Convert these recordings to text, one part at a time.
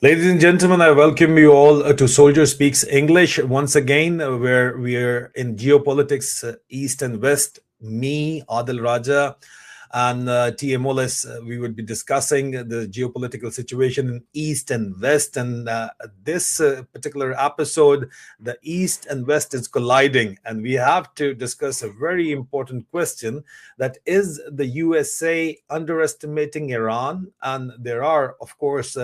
Ladies and gentlemen, I welcome you all to Soldier Speaks English once again, where we are in geopolitics, East and West. Me, Adil Raja, and Theo Mullis, we will be discussing the geopolitical situation in East and West. And this particular episode, the East and West is colliding, and we have to discuss a very important question: that is the USA underestimating Iran? And there are, of course,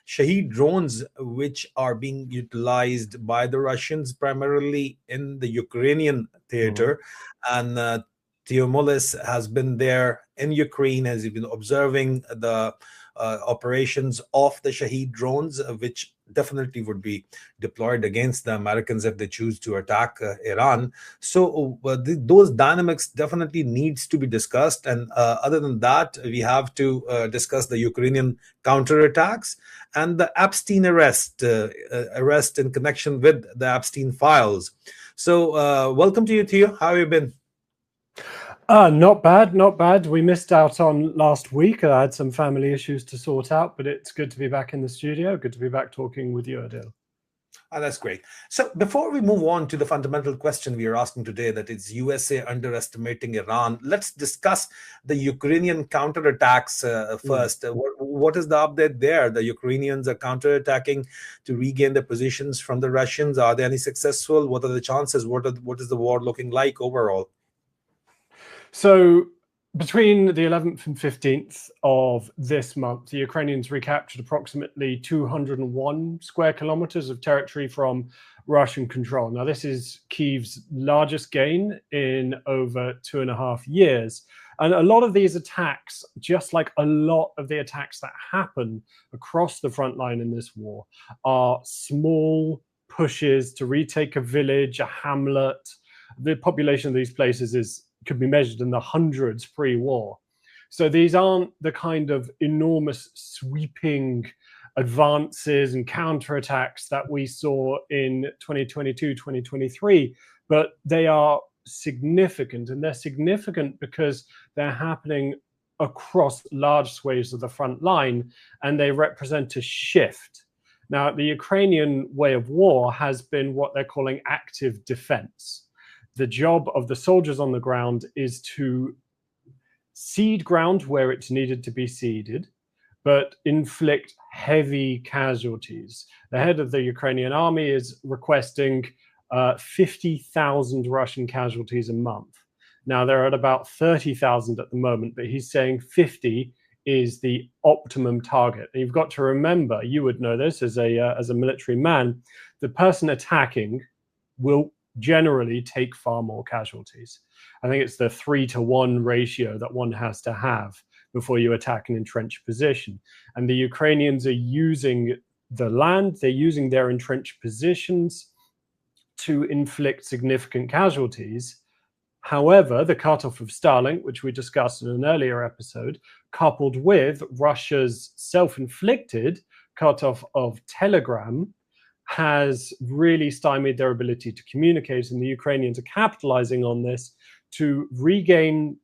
Shaheed drones, which are being utilized by the Russians primarily in the Ukrainian theater. And Theo Mullis has been there in Ukraine, has been observing the operations of the Shaheed drones, which definitely would be deployed against the Americans if they choose to attack Iran. So those dynamics definitely needs to be discussed. And other than that, we have to discuss the Ukrainian counterattacks and the Epstein arrest in connection with the Epstein files. So welcome to you, Theo. How have you been? Not bad, not bad. We missed out on last week. I had some family issues to sort out, but it's good to be back in the studio. Good to be back talking with you, Adil. That's great. So before we move on to the fundamental question we are asking today, that is USA underestimating Iran, let's discuss the Ukrainian counterattacks first. What is the update there? The Ukrainians are counterattacking to regain their positions from the Russians. Are they any successful? What are the chances? What is the war looking like overall? So between the 11th and 15th of this month, the Ukrainians recaptured approximately 201 square kilometers of territory from Russian control. Now, this is Kyiv's largest gain in over 2.5 years. And a lot of these attacks, just like a lot of the attacks that happen across the front line in this war, are small pushes to retake a village, a hamlet. The population of these places could be measured in the hundreds pre-war. So these aren't the kind of enormous sweeping advances and counterattacks that we saw in 2022, 2023, but they are significant, and they're significant because they're happening across large swathes of the front line, and they represent a shift. Now, the Ukrainian way of war has been what they're calling active defense. The job of the soldiers on the ground is to cede ground where it's needed to be ceded, but inflict heavy casualties. The head of the Ukrainian army is requesting 50,000 Russian casualties a month. Now, they're at about 30,000 at the moment, but he's saying 50 is the optimum target. And you've got to remember, you would know this as a military man, the person attacking will generally take far more casualties. I think it's the 3-to-1 ratio that one has to have before you attack an entrenched position. And the Ukrainians are using the land, they're using their entrenched positions to inflict significant casualties. However, the cutoff of Starlink, which we discussed in an earlier episode, coupled with Russia's self-inflicted cutoff of Telegram, has really stymied their ability to communicate, and the Ukrainians are capitalizing on this to regain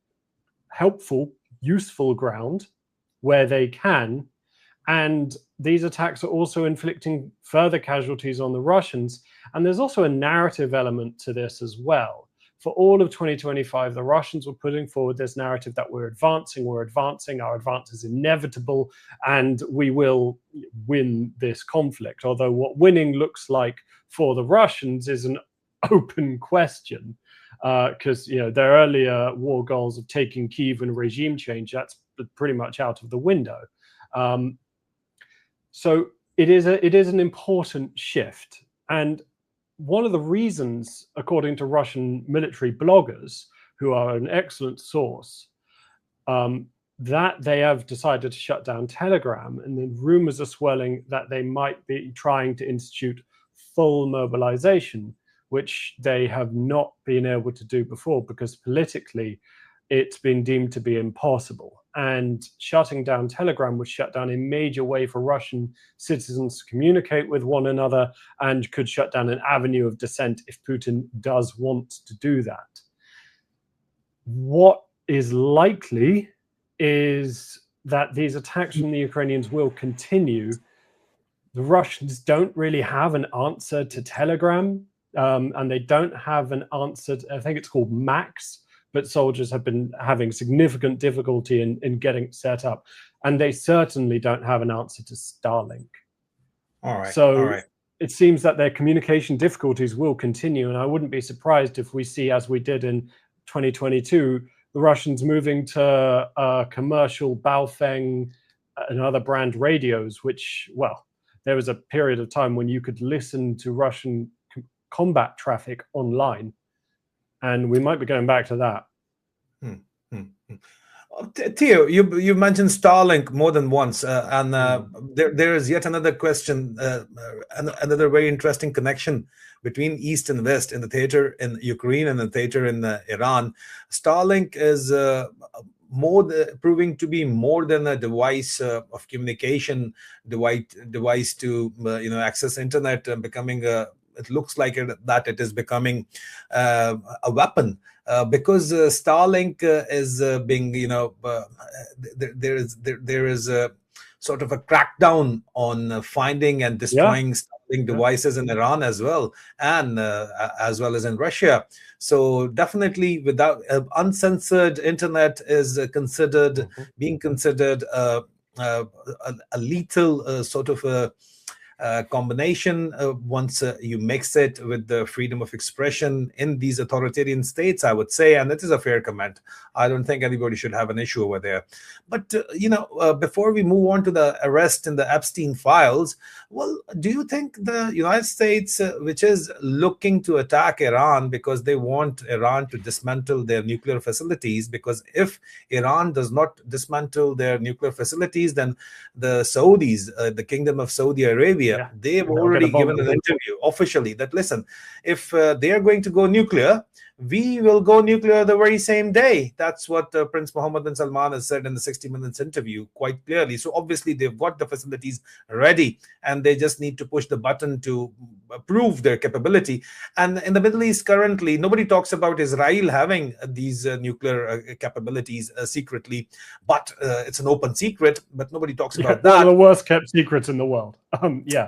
helpful, useful ground where they can. And these attacks are also inflicting further casualties on the Russians. And there's also a narrative element to this as well. For all of 2025, the Russians were putting forward this narrative that we're advancing, our advance is inevitable, and we will win this conflict. Although what winning looks like for the Russians is an open question, because their earlier war goals of taking Kyiv and regime change, that's pretty much out of the window. So it is an important shift. And one of the reasons, according to Russian military bloggers, who are an excellent source, that they have decided to shut down Telegram, and the rumors are swelling that they might be trying to institute full mobilization, which they have not been able to do before because politically it's been deemed to be impossible. And shutting down Telegram would shut down a major way for Russian citizens to communicate with one another and could shut down an avenue of dissent if Putin does want to do that. What is likely is that these attacks from the Ukrainians will continue. The Russians don't really have an answer to Telegram, and they don't have an answer to, I think it's called Max, but soldiers have been having significant difficulty in getting it set up. And they certainly don't have an answer to Starlink. All right. So all right. It seems that their communication difficulties will continue. And I wouldn't be surprised if we see, as we did in 2022, the Russians moving to commercial Baofeng and other brand radios, which, well, there was a period of time when you could listen to Russian combat traffic online. And we might be going back to that. Theo, you mentioned Starlink more than once, and there is yet another question, another very interesting connection between East and West in the theater in Ukraine and the theater in Iran. Starlink is proving to be more than a device of communication, device to access internet, becoming it looks like that it is becoming a weapon, because Starlink is being, there is a sort of a crackdown on finding and destroying Starlink devices in Iran as well, and as well as in Russia. So definitely, without uncensored internet is considered being considered a lethal sort of a combination once you mix it with the freedom of expression in these authoritarian states, I would say, and it is a fair comment. I don't think anybody should have an issue over there. But before we move on to the arrest in the Epstein files, well, do you think the United States, which is looking to attack Iran because they want Iran to dismantle their nuclear facilities, because if Iran does not dismantle their nuclear facilities, then the Saudis, the Kingdom of Saudi Arabia, they've already given an interview officially that, listen, if they are going to go nuclear, we will go nuclear the very same day. That's what Prince Mohammed bin Salman has said in the 60 Minutes interview quite clearly. So obviously they've got the facilities ready, and they just need to push the button to prove their capability. And in the Middle East currently, nobody talks about Israel having these nuclear capabilities secretly, but it's an open secret, but nobody talks about that. One of the worst kept secrets in the world.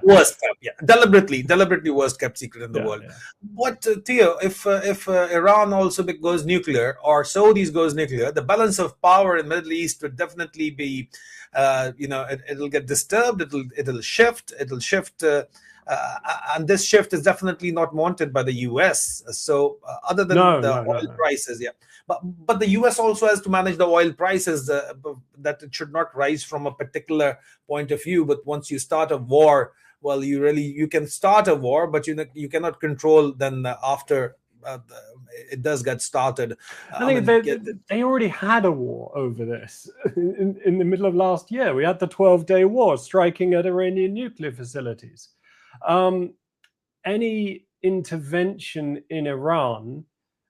Worst kept, deliberately worst kept secret in the world. But Theo, if Iran also goes nuclear or Saudis goes nuclear, the balance of power in the Middle East would definitely be, it'll get disturbed. It'll shift. And this shift is definitely not wanted by the U.S. So other than oil prices, but the U.S. also has to manage the oil prices, that it should not rise from a particular point of view. But once you start a war, well, you can start a war, but you cannot control then after it does get started. I think they already had a war over this in the middle of last year. We had the 12-day war striking at Iranian nuclear facilities. Any intervention in Iran,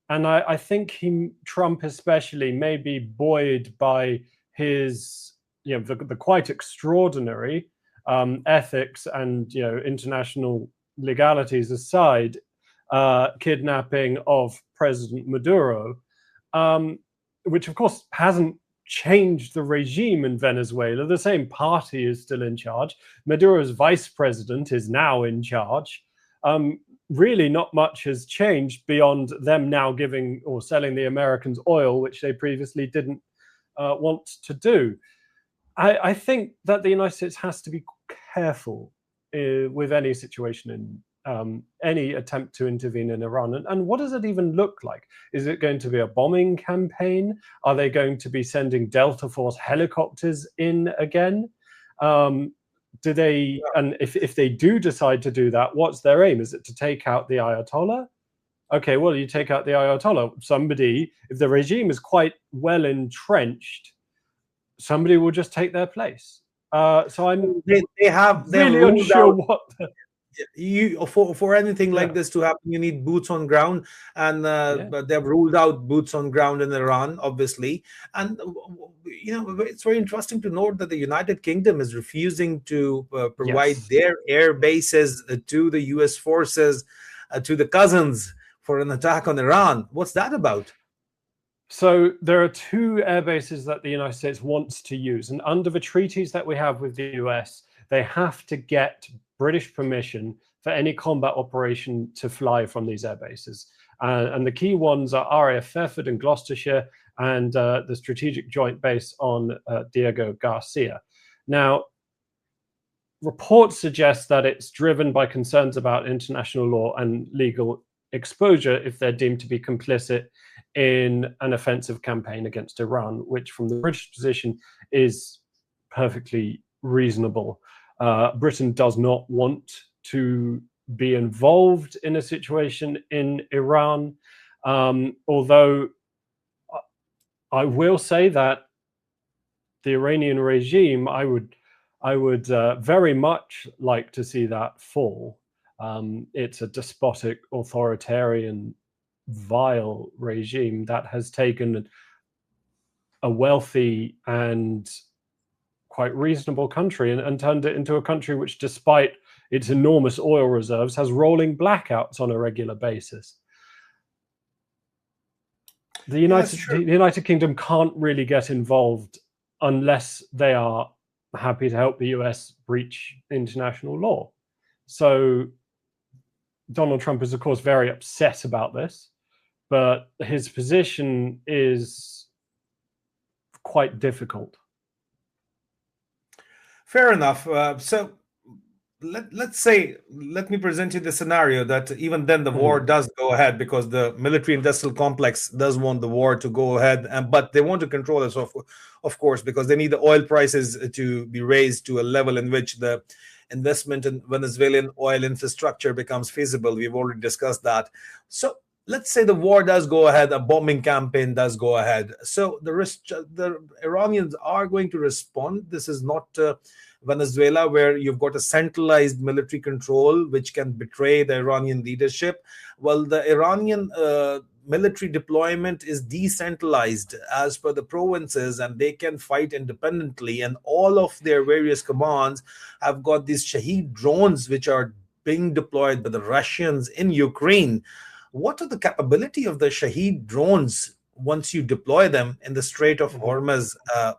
and I think Trump especially may be buoyed by his, the quite extraordinary ethics and international legalities aside, kidnapping of President Maduro, which of course hasn't changed the regime in Venezuela. The same party is still in charge. Maduro's vice president is now in charge. Really not much has changed beyond them now giving or selling the Americans oil, which they previously didn't want to do. I think that the United States has to be careful with any situation in any attempt to intervene in Iran. And what does it even look like? Is it going to be a bombing campaign? Are they going to be sending Delta Force helicopters in again? Do they, and if they do decide to do that, what's their aim? Is it to take out the Ayatollah? Okay, well, you take out the Ayatollah. Somebody, if the regime is quite well entrenched, somebody will just take their place. So I'm they have really unsure what. you for anything like this to happen, you need boots on ground, and but they've ruled out boots on ground in Iran, obviously. And it's very interesting to note that the United Kingdom is refusing to provide their air bases to the US forces, to the cousins, for an attack on Iran. What's that about? So there are two air bases that the United States wants to use, and under the treaties that we have with the US, they have to get British permission for any combat operation to fly from these air bases. And the key ones are RAF Fairford in Gloucestershire and the Strategic Joint Base on Diego Garcia. Now, reports suggest that it's driven by concerns about international law and legal exposure if they're deemed to be complicit in an offensive campaign against Iran, which from the British position is perfectly reasonable. Britain does not want to be involved in a situation in Iran, although I will say that the Iranian regime, I would very much like to see that fall. It's a despotic, authoritarian, vile regime that has taken a wealthy and quite reasonable country and turned it into a country which, despite its enormous oil reserves, has rolling blackouts on a regular basis. The United Kingdom can't really get involved unless they are happy to help the US breach international law. So Donald Trump is, of course, very upset about this, but his position is quite difficult. Fair enough. So let me present you the scenario that even then the war does go ahead, because the military-industrial complex does want the war to go ahead, but they want to control it, of course, because they need the oil prices to be raised to a level in which the investment in Venezuelan oil infrastructure becomes feasible. We've already discussed that. So let's say the war does go ahead, a bombing campaign does go ahead. So the Iranians are going to respond. This is not Venezuela, where you've got a centralized military control which can betray the Iranian leadership. Well, the Iranian military deployment is decentralized as per the provinces, and they can fight independently. And all of their various commands have got these Shaheed drones which are being deployed by the Russians in Ukraine. What are the capability of the Shaheed drones once you deploy them in the Strait of Hormuz,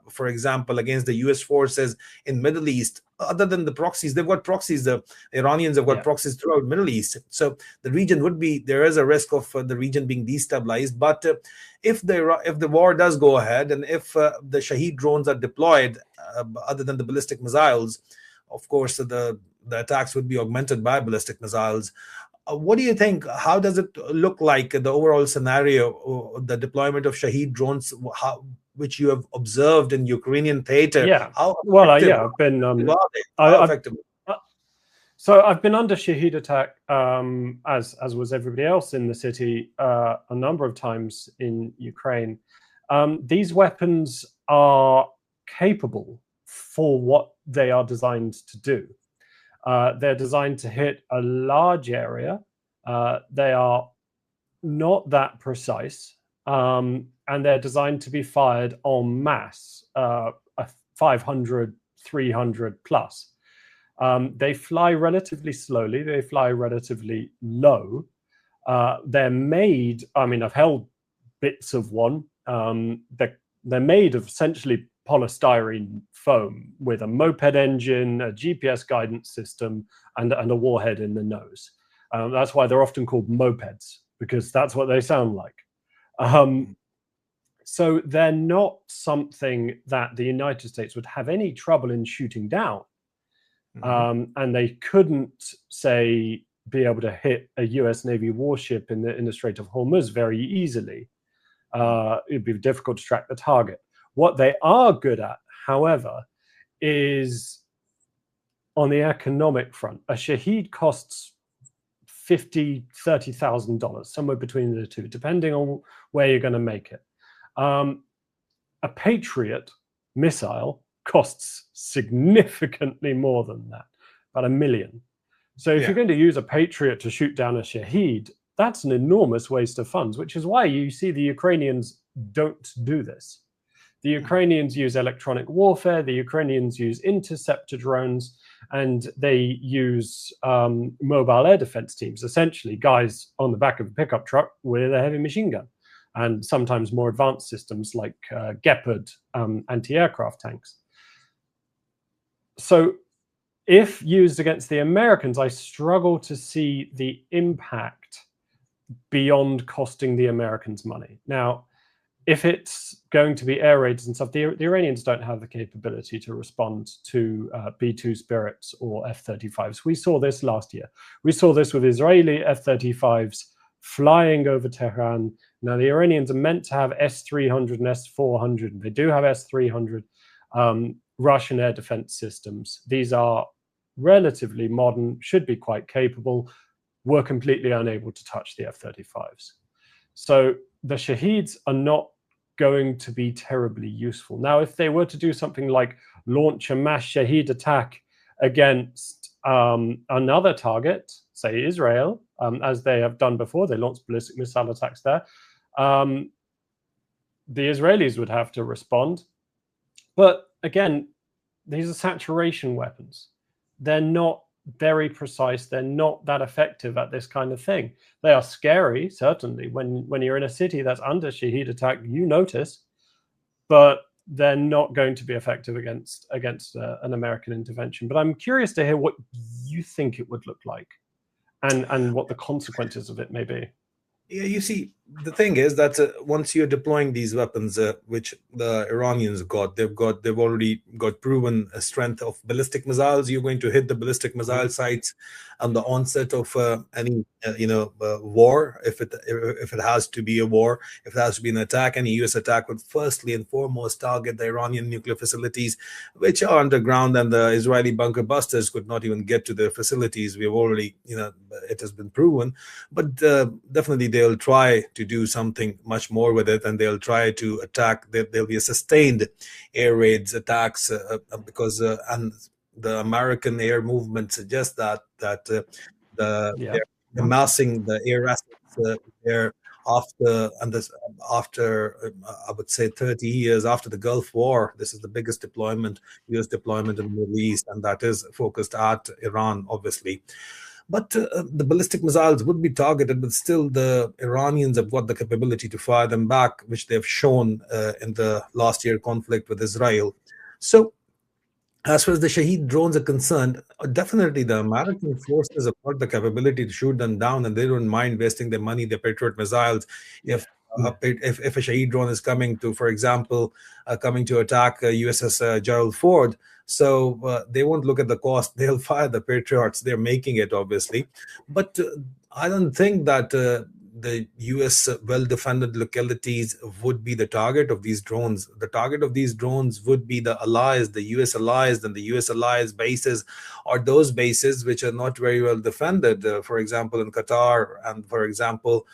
for example, against the US forces in Middle East? Other than the proxies, they've got proxies. The Iranians have got proxies throughout Middle East. So the region there is a risk of the region being destabilized. But if the war does go ahead, and if the Shaheed drones are deployed, other than the ballistic missiles, of course, the attacks would be augmented by ballistic missiles. What do you think? How does it look like, the overall scenario, the deployment of Shaheed drones, which you have observed in Ukrainian theater? Yeah. How I've been effective? So I've been under Shaheed attack, as was everybody else in the city, a number of times in Ukraine. These weapons are capable for what they are designed to do. They're designed to hit a large area. They are not that precise, and they're designed to be fired en masse, 500, 300 plus. They fly relatively slowly. They fly relatively low. They're made, I've held bits of one. They're made of essentially polystyrene foam with a moped engine, a GPS guidance system, and a warhead in the nose. That's why they're often called mopeds, because that's what they sound like. So they're not something that the United States would have any trouble in shooting down. And they couldn't, say, be able to hit a US Navy warship in the Strait of Hormuz very easily. It'd be difficult to track the target. What they are good at, however, is on the economic front. A Shaheed costs $50,000, $30,000, somewhere between the two, depending on where you're going to make it. A Patriot missile costs significantly more than that, about $1 million. So if you're going to use a Patriot to shoot down a Shaheed, that's an enormous waste of funds, which is why you see the Ukrainians don't do this. The Ukrainians use electronic warfare, the Ukrainians use interceptor drones, and they use mobile air defense teams, essentially guys on the back of a pickup truck with a heavy machine gun, and sometimes more advanced systems like Gepard anti-aircraft tanks. So if used against the Americans, I struggle to see the impact beyond costing the Americans money. Now, if it's going to be air raids and stuff, the Iranians don't have the capability to respond to B-2 Spirits or F-35s. We saw this last year. We saw this with Israeli F-35s flying over Tehran. Now, the Iranians are meant to have S-300 and S-400. They do have S-300 Russian air defense systems. These are relatively modern, should be quite capable, were completely unable to touch the F-35s. So the Shaheeds are not going to be terribly useful. Now, if they were to do something like launch a mass Shaheed attack against another target, say Israel, as they have done before, they launched ballistic missile attacks there, the Israelis would have to respond. But again, these are saturation weapons. They're not very precise. They're not that effective at this kind of thing. They are scary, certainly. When you're in a city that's under Shaheed attack, you notice, but they're not going to be effective against an American intervention. But I'm curious to hear what you think it would look like, and what the consequences of it may be. Yeah, you see, the thing is that once you're deploying these weapons, which the Iranians got, they've already got proven strength of ballistic missiles. You're going to hit the ballistic missile sites on the onset of any war, if it has to be a war, if it has to be an attack. Any U.S. attack would firstly and foremost target the Iranian nuclear facilities, which are underground, and the Israeli bunker busters could not even get to their facilities. We've already, it has been proven, but definitely they'll try to do something much more with it, and they'll try to attack. There'll be a sustained air raids attacks because and the American air movement suggests that they're amassing the air assets there after I would say 30 years after the Gulf War. This is the biggest U.S. deployment in the Middle East, and that is focused at Iran, obviously. But the ballistic missiles would be targeted, but still the Iranians have got the capability to fire them back, which they've shown in the last year conflict with Israel. So as far as the Shaheed drones are concerned, definitely the American forces have got the capability to shoot them down, and they don't mind wasting their money, their Patriot missiles. If a Shaheed drone is coming to, for example, coming to attack USS Gerald Ford, so they won't look at the cost. They'll fire the Patriots. They're making it, obviously. But I don't think that the U.S. well-defended localities would be the target of these drones. The target of these drones would be the allies, the U.S. allies, and the U.S. allies bases, or those bases which are not very well defended. For example, in Qatar, and for example,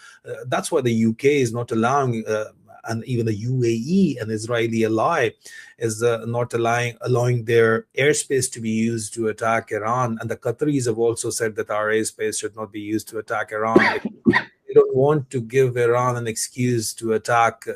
that's why the U.K. is not allowing and even the UAE, an Israeli ally, is not allowing their airspace to be used to attack Iran. And the Qataris have also said that our airspace should not be used to attack Iran. They don't want to give Iran an excuse to attack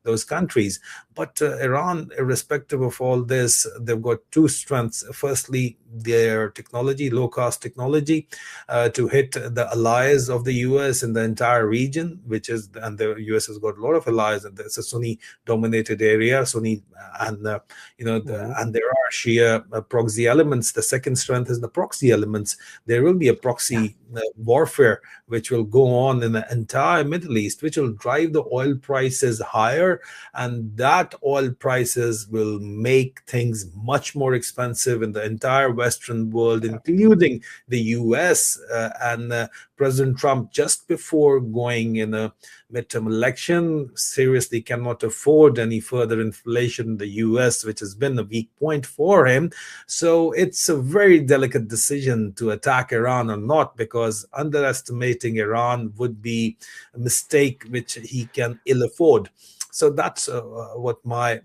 those countries. But Iran, irrespective of all this, they've got two strengths. Firstly, their technology, low-cost technology, to hit the allies of the U.S. in the entire region, and the U.S. has got a lot of allies, and it's a Sunni-dominated area, Sunni, and and there are Shia proxy elements. The second strength is the proxy elements. There will be a proxy warfare which will go on in the entire Middle East, which will drive the oil prices higher, and that oil prices will make things much more expensive in the entire Western world, including the US. And President Trump, just before going in a midterm election, seriously cannot afford any further inflation in the US, which has been a weak point for him. So it's a very delicate decision to attack Iran or not, because underestimating Iran would be a mistake which he can ill afford. So that's what my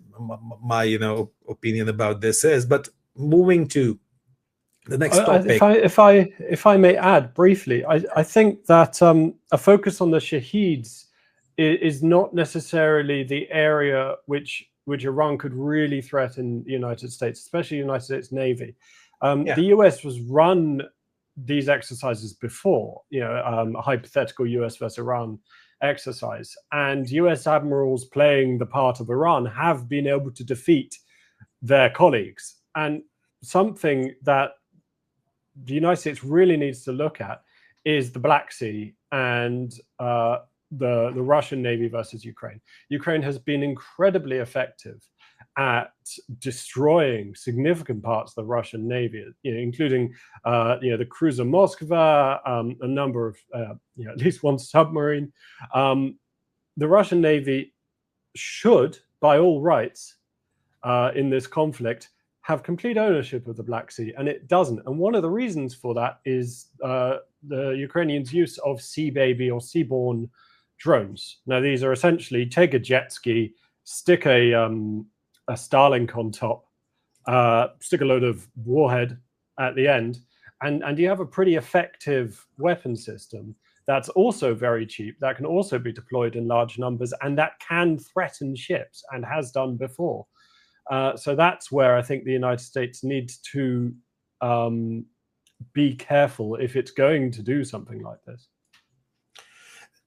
opinion about this is. But moving to The next topic. If I may add briefly, I think that a focus on the Shaheeds is not necessarily the area which Iran could really threaten the United States, especially the United States Navy. The US has run these exercises before, a hypothetical US versus Iran exercise, and US admirals playing the part of Iran have been able to defeat their colleagues. And something that the United States really needs to look at is the Black Sea and the Russian Navy versus Ukraine. Ukraine has been incredibly effective at destroying significant parts of the Russian Navy, including the cruiser Moskva, a number of at least one submarine. The Russian Navy should, by all rights, in this conflict, have complete ownership of the Black Sea, and it doesn't. And one of the reasons for that is the Ukrainians' use of sea baby or seaborne drones. Now, these are essentially take a jet ski, stick a Starlink on top, stick a load of warhead at the end, and you have a pretty effective weapon system that's also very cheap, that can also be deployed in large numbers, and that can threaten ships and has done before. So that's where I think the United States needs to be careful if it's going to do something like this.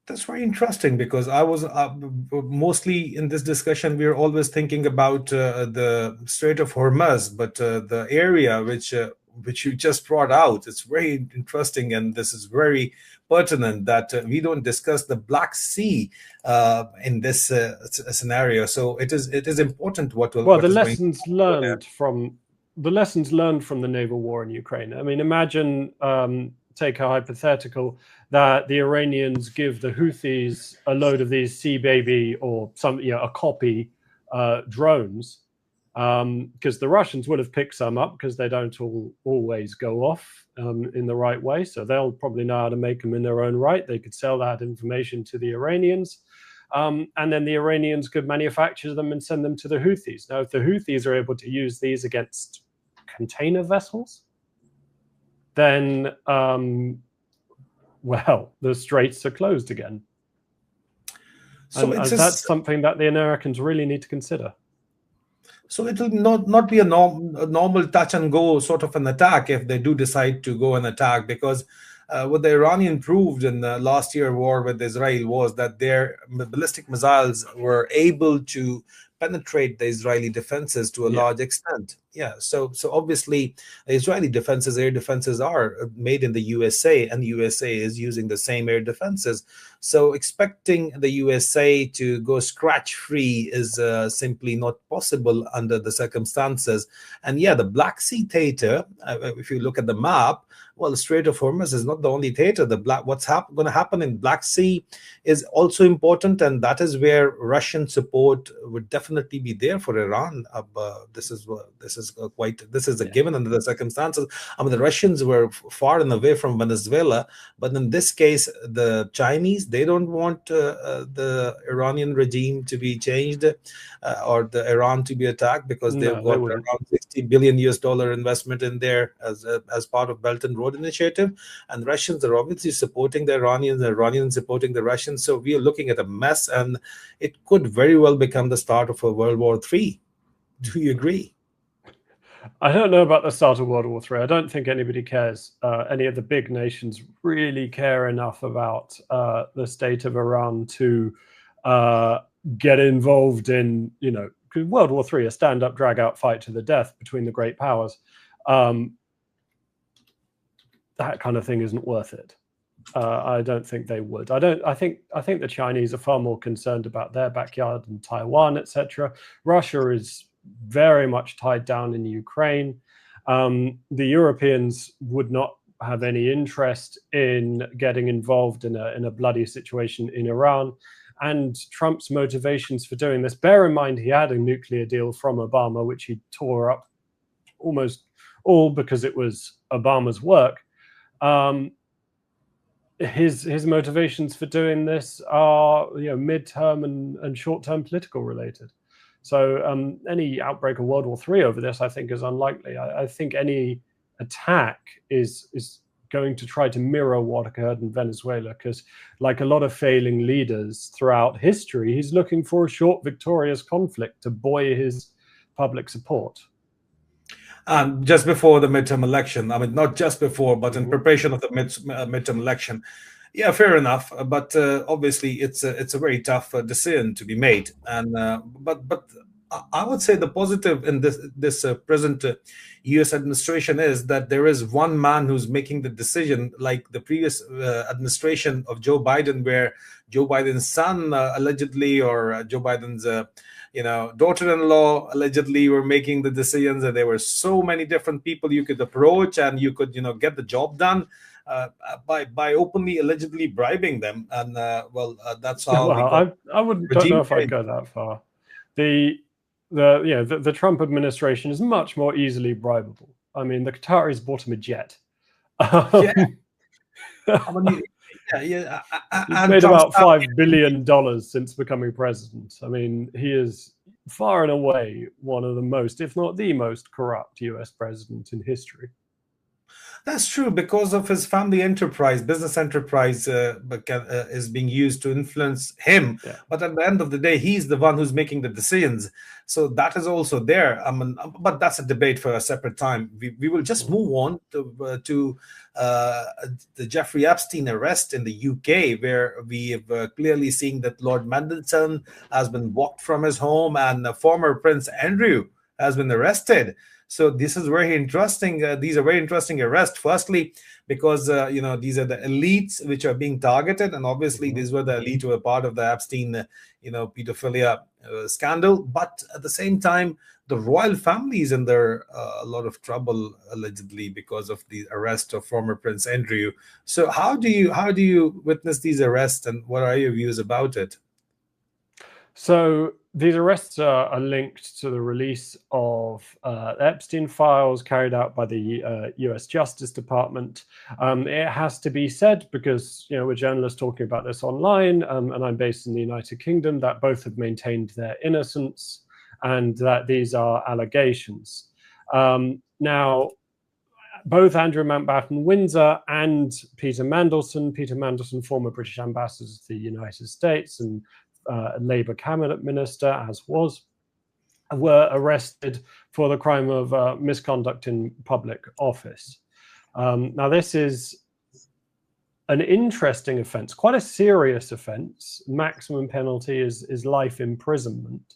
That's very interesting, because I was mostly in this discussion, we are always thinking about the Strait of Hormuz, but the area which you just brought out, it's very interesting, and this is very pertinent that we don't discuss the Black Sea in this scenario. So it is important what the lessons learned from the naval war in Ukraine. I mean, imagine take a hypothetical that the Iranians give the Houthis a load of these Sea Baby or a copy drones, because the Russians would have picked some up, because they don't always go off in the right way. So they'll probably know how to make them in their own right. They could sell that information to the Iranians. And then the Iranians could manufacture them and send them to the Houthis. Now, if the Houthis are able to use these against container vessels, then, well, the straits are closed again. So and that's something that the Americans really need to consider. So it will not be a normal touch and go sort of an attack if they do decide to go and attack, because what the Iranian proved in the last year war with Israel was that their ballistic missiles were able to penetrate the Israeli defenses to a large extent. So obviously Israeli defenses, air defenses, are made in the USA, and the USA is using the same air defenses. So expecting the USA to go scratch-free is simply not possible under the circumstances. And the Black Sea theater, if you look at the map, well, the Strait of Hormuz is not the only theater. What's going to happen in Black Sea is also important, and that is where Russian support would definitely be there for Iran. This is a given under the circumstances. I mean, the Russians were far and away from Venezuela, but in this case, the Chinese, they don't want the Iranian regime to be changed or the Iran to be attacked, because they've got around $60 billion investment in there as part of Belt and Road Initiative, and the Russians are obviously supporting the Iranians supporting the Russians. So we are looking at a mess, and it could very well become the start of a World War III. Do you agree? I don't know about the start of World War III. I don't think anybody cares. Any of the big nations really care enough about the state of Iran to get involved in, because World War III, a stand-up, drag-out fight to the death between the great powers. That kind of thing isn't worth it. I don't think they would. I think the Chinese are far more concerned about their backyard and Taiwan, etc. Russia is very much tied down in Ukraine. The Europeans would not have any interest in getting involved in a bloody situation in Iran. And Trump's motivations for doing this, bear in mind he had a nuclear deal from Obama, which he tore up almost all because it was Obama's work. His motivations for doing this are midterm and short-term political related. So any outbreak of World War III over this, I think, is unlikely. I think any attack is going to try to mirror what occurred in Venezuela, because like a lot of failing leaders throughout history, he's looking for a short victorious conflict to buoy his public support. Just before the midterm election, I mean, not just before, but in preparation of the midterm election. Yeah, fair enough. But obviously, it's a very tough decision to be made. And but I would say the positive in this present U.S. administration is that there is one man who's making the decision, like the previous administration of Joe Biden, where Joe Biden's son allegedly, or Joe Biden's daughter-in-law allegedly were making the decisions, and there were so many different people you could approach, and you could get the job done by openly allegedly bribing them. And that's how I don't know if I'd go that far. The Trump administration is much more easily bribable. I mean, the Qataris bought him a jet. Yeah. He's made about $5 billion since becoming president. I mean, he is far and away one of the most, if not the most corrupt US president in history. That's true, because of his family enterprise, business enterprise is being used to influence him. Yeah. But at the end of the day, he's the one who's making the decisions. So that is also there. I mean, but that's a debate for a separate time. We will just move on to the Jeffrey Epstein arrest in the UK, where we have clearly seen that Lord Mendelssohn has been walked from his home, and former Prince Andrew has been arrested. So this is very interesting. These are very interesting arrests. Firstly, because these are the elites which are being targeted, and obviously these were the elite who were part of the Epstein, pedophilia scandal. But at the same time, the royal family is under a lot of trouble allegedly because of the arrest of former Prince Andrew. So how do you witness these arrests, and what are your views about it? So these arrests are linked to the release of Epstein files carried out by the US Justice Department. It has to be said, because we're journalists talking about this online, and I'm based in the United Kingdom, that both have maintained their innocence and that these are allegations. Now, both Andrew Mountbatten Windsor and Peter Mandelson, former British ambassador to the United States and Labour cabinet minister, were arrested for the crime of misconduct in public office. Now, this is an interesting offence, quite a serious offence. Maximum penalty is life imprisonment,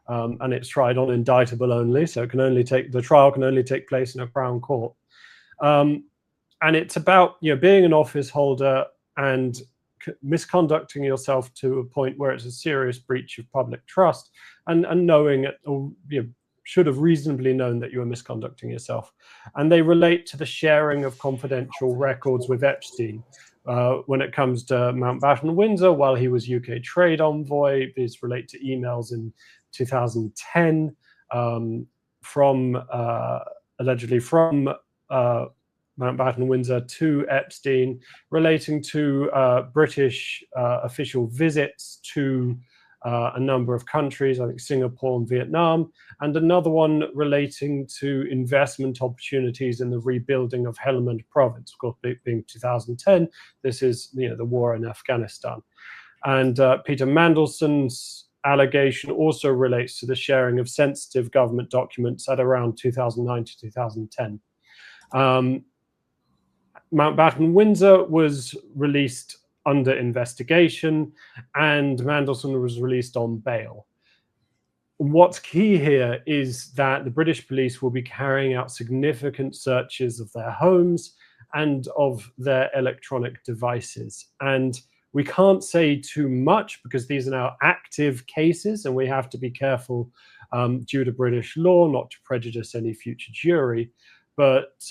and it's tried on indictable only, so the trial can only take place in a Crown Court. And it's about being an office holder and misconducting yourself to a point where it's a serious breach of public trust, and knowing it, or should have reasonably known that you were misconducting yourself. And they relate to the sharing of confidential records with Epstein. When it comes to Mountbatten Windsor, while he was UK trade envoy, these relate to emails in 2010 allegedly from Mountbatten Windsor to Epstein, relating to British official visits to a number of countries, I think Singapore and Vietnam, and another one relating to investment opportunities in the rebuilding of Helmand province, of course, being 2010. This is the war in Afghanistan. And Peter Mandelson's allegation also relates to the sharing of sensitive government documents at around 2009 to 2010. Mountbatten Windsor was released under investigation, and Mandelson was released on bail. What's key here is that the British police will be carrying out significant searches of their homes and of their electronic devices. And we can't say too much because these are now active cases, and we have to be careful due to British law not to prejudice any future jury. But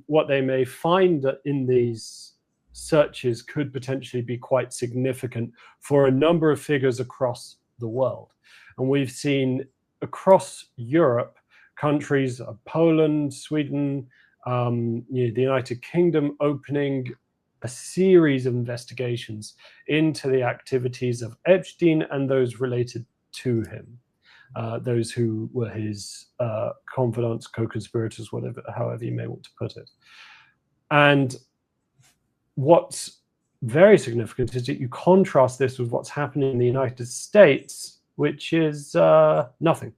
what they may find in these searches could potentially be quite significant for a number of figures across the world. And we've seen across Europe, countries of Poland, Sweden, the United Kingdom opening a series of investigations into the activities of Epstein and those related to him. those who were his confidants, co-conspirators, however you may want to put it. And what's very significant is that you contrast this with what's happening in the United States, which is nothing.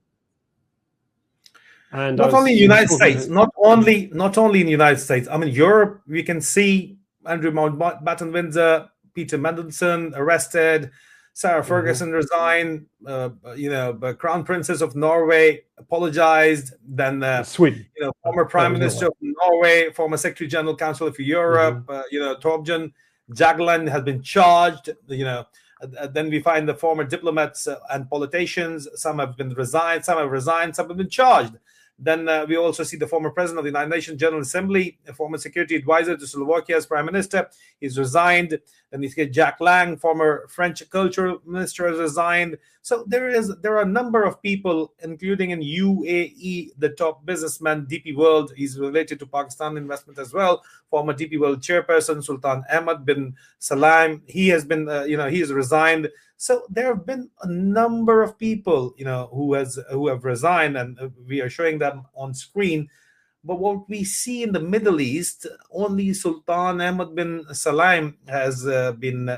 And not only in the United States, not only in the United States. I mean, Europe, we can see Andrew Mountbatten Windsor, Peter Mandelson arrested, Sarah Ferguson resigned, the Crown Princess of Norway apologized, then Sweden, former Prime Minister of Norway, former Secretary General Council for Europe, Torbjørn Jagland has been charged, then we find the former diplomats and politicians, some have resigned, some have been charged. Then we also see the former president of the United Nations General Assembly, a former security advisor to Slovakia's prime minister. He's resigned. Then we see Jack Lang, former French cultural minister, has resigned. So there are a number of people, including in UAE, the top businessman, DP World. He's related to Pakistan investment as well. Former DP World chairperson Sultan Ahmad bin Salam. He has been, he has resigned. So there have been a number of people, who have resigned, and we are showing them on screen. But what we see in the Middle East, only Sultan Ahmad bin Salam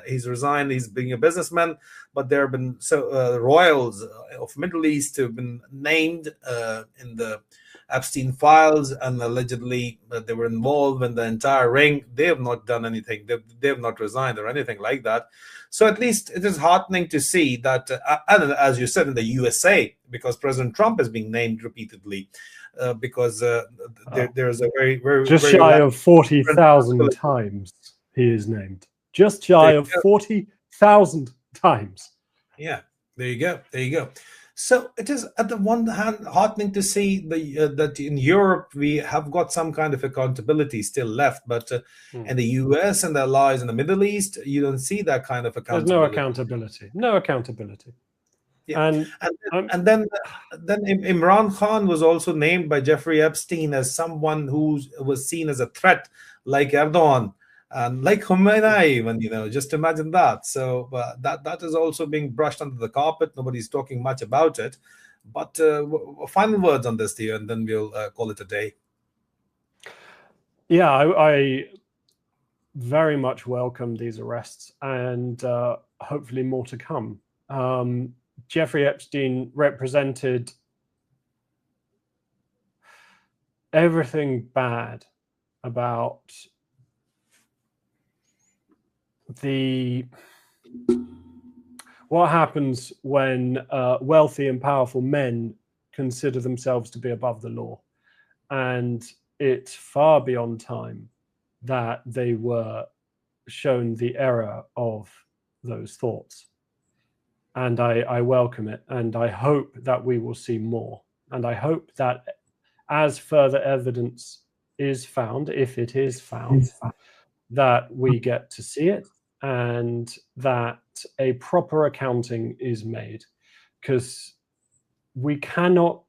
he's resigned. He's being a businessman, but there have been royals of Middle East who have been named in the Epstein files, and allegedly they were involved in the entire ring. They have not done anything. They have not resigned or anything like that. So at least it is heartening to see that, and as you said, in the USA, because President Trump is being named repeatedly, because there's a very, very just very shy of 40,000 times he is named. Just shy of 40,000 times. Yeah, there you go. There you go. So it is, at the one hand, heartening to see that in Europe we have got some kind of accountability still left, but in the US and the allies in the Middle East, you don't see that kind of accountability. There's no accountability. No accountability. Yeah. And then Imran Khan was also named by Jeffrey Epstein as someone who was seen as a threat, like Erdogan and like Khomeini, even, just imagine that. So that is also being brushed under the carpet. Nobody's talking much about it. But final words on this, Theo, and then we'll call it a day. Yeah, I very much welcome these arrests, and hopefully more to come. Jeffrey Epstein represented everything bad about what happens when wealthy and powerful men consider themselves to be above the law. And it's far beyond time that they were shown the error of those thoughts. And I welcome it, and I hope that we will see more. And I hope that as further evidence is found, if it is found, that we get to see it, and that a proper accounting is made, because we cannot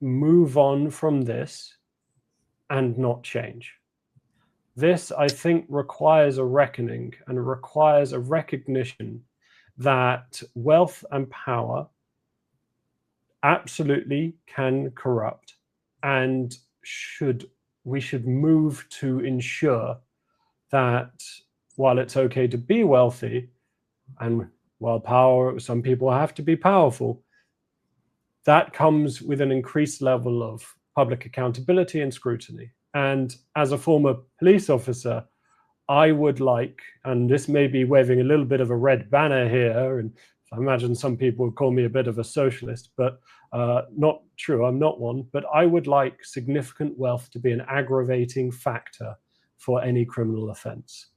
move on from this and not change. This, I think, requires a reckoning and requires a recognition that wealth and power absolutely can corrupt, and we should move to ensure that while it's okay to be wealthy, and while some people have to be powerful, that comes with an increased level of public accountability and scrutiny. And as a former police officer, I would like, and this may be waving a little bit of a red banner here, and I imagine some people would call me a bit of a socialist, but not true, I'm not one, but I would like significant wealth to be an aggravating factor for any criminal offense.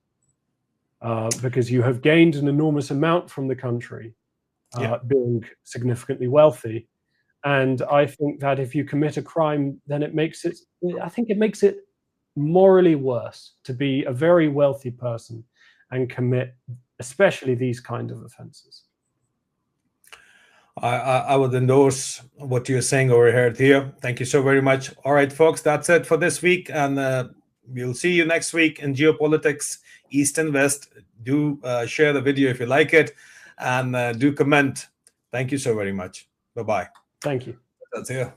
Because you have gained an enormous amount from the country, being significantly wealthy. And I think that if you commit a crime, then it makes it morally worse to be a very wealthy person and commit especially these kind of offenses. I would endorse what you're saying over here, Theo. Thank you so very much. All right, folks, that's it for this week. And we'll see you next week in Geopolitics, East and West. Do share the video if you like it, and do comment. Thank you so very much. Bye-bye. Thank you. That's it.